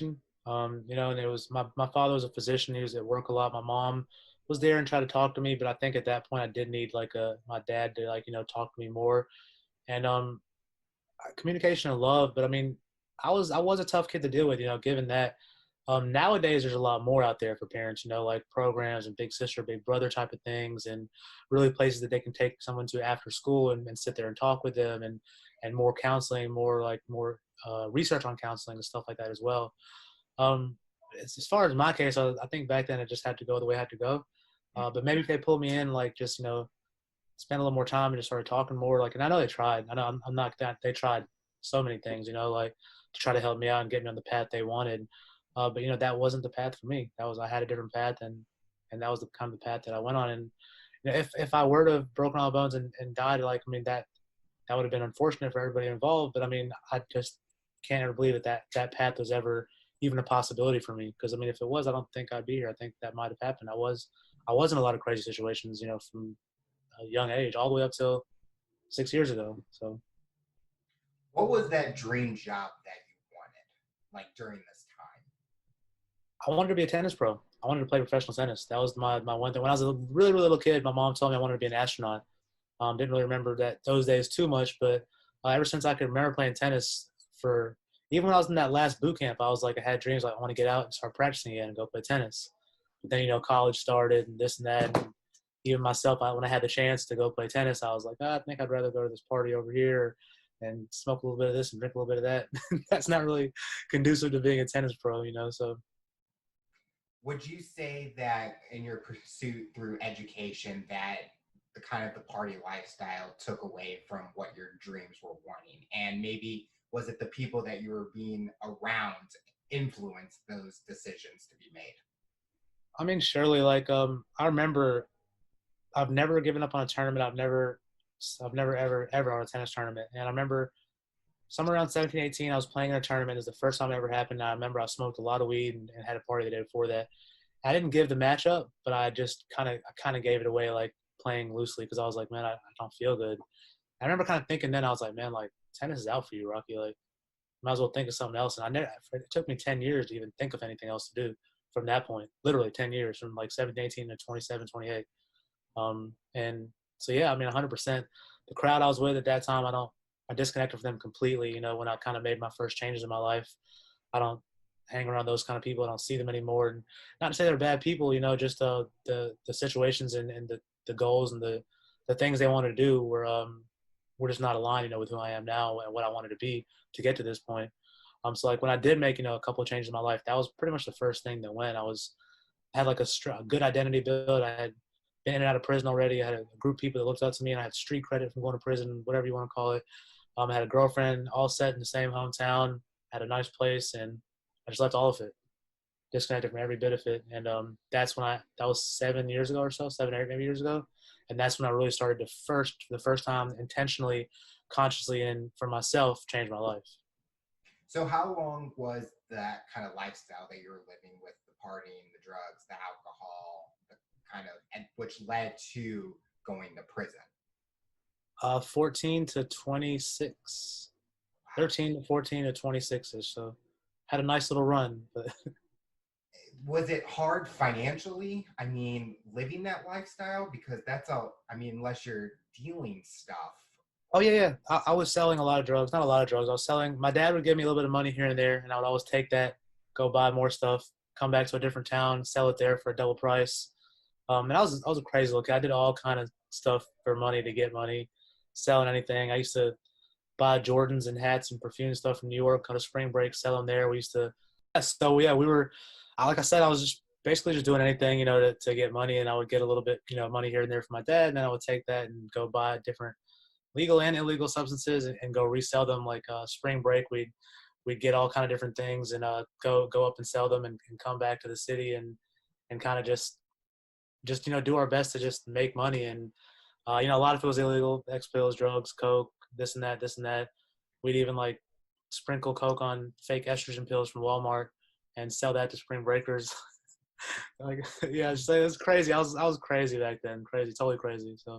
And it was my father was a physician. He was at work a lot. My mom was there and tried to talk to me, but I think at that point I did need like my dad to talk to me more. And communication and love. But I mean, I was a tough kid to deal with, given that. Nowadays, there's a lot more out there for parents, like programs and big sister, big brother type of things, and really places that they can take someone to after school and sit there and talk with them, and more counseling, more research on counseling and stuff like that as well. Um, as far as my case, I think back then it just had to go the way it had to go. But maybe if they pulled me in, like just spend a little more time and just started talking more. Like, and I know they tried. I know I'm not that they tried so many things, like to try to help me out and get me on the path they wanted. But that wasn't the path for me. I had a different path, and that was the kind of the path that I went on. And if I were to have broken all my bones and died, like I mean that would have been unfortunate for everybody involved. But I mean, I just can't ever believe that path was ever even a possibility for me. Because I mean, if it was, I don't think I'd be here. I think that might have happened. I was in a lot of crazy situations, from a young age, all the way up till 6 years ago. So What was that dream job that you wanted, like during this time? I wanted to be a tennis pro. I wanted to play professional tennis. That was my one thing. When I was a really, really little kid, my mom told me I wanted to be an astronaut. Didn't really remember that those days too much, but ever since I could remember playing tennis, for even when I was in that last boot camp, I was like, I had dreams like I want to get out and start practicing again and go play tennis. But then college started and this and that. And even myself, when I had the chance to go play tennis, I was like, I think I'd rather go to this party over here and smoke a little bit of this and drink a little bit of that. That's not really conducive to being a tennis pro. So Would you say that in your pursuit through education that the kind of the party lifestyle took away from what your dreams were wanting? And maybe was it the people that you were being around influenced those decisions to be made? I mean, surely, like I remember I've never given up on a tournament. I've never ever on a tennis tournament. And I remember somewhere around 17, 18, I was playing in a tournament. It was the first time it ever happened. I remember I smoked a lot of weed and had a party the day before that. I didn't give the match up, but I kind of gave it away, like playing loosely, because I was like, man, I don't feel good. I remember kind of thinking then, I was like, man, like tennis is out for you, Rocky. Like, might as well think of something else. And it took me 10 years to even think of anything else to do from that point. Literally 10 years, from like 17, 18 to 27, 28. And so, yeah, I mean, 100%. The crowd I was with at that time, I disconnected from them completely. When I kind of made my first changes in my life, I don't hang around those kind of people. I don't see them anymore. And not to say they're bad people, just the situations and the goals and the things they want to do were just not aligned, with who I am now and what I wanted to be to get to this point. So like when I did make, a couple of changes in my life, that was pretty much the first thing that went. Had like a good identity build. I had been in and out of prison already. I had a group of people that looked up to me, and I had street credit from going to prison, whatever you want to call it. I had a girlfriend, all set in the same hometown, had a nice place, and I just left all of it, disconnected from every bit of it. And that was 7 years ago or so, 7 or 8 maybe years ago. And that's when I really started to for the first time, intentionally, consciously, and for myself, change my life. So how long was that kind of lifestyle that you were living with the partying, the drugs, the alcohol, the kind of, and which led to going to prison? 14 to 26, Wow. 13 to 14 to 26 ish. So had a nice little run, but Was it hard financially? I mean, living that lifestyle because that's all. I mean, unless you're dealing stuff. oh yeah, yeah. I was selling a lot of drugs. Not a lot of drugs. I was selling. My dad would give me a little bit of money here and there, and I would always take that, go buy more stuff, come back to a different town, sell it there for a double price. And I was a crazy little kid. I did all kind of stuff for money to get money, selling anything. I used to buy Jordans and hats and perfume and stuff from New York, go to spring break, sell them there. We used to. Yeah, so yeah, we were. Like I said, I was just basically just doing anything, to get money, and I would get a little bit, money here and there from my dad, and then I would take that and go buy different legal and illegal substances and go resell them. Like spring break, we'd get all kind of different things and go up and sell them and come back to the city and kind of just do our best to just make money. And a lot of it was illegal: X pills, drugs, coke, this and that, this and that. We'd even like sprinkle coke on fake estrogen pills from Walmart and sell that to spring breakers. Like, yeah, it was crazy. I was crazy back then, crazy, totally crazy. So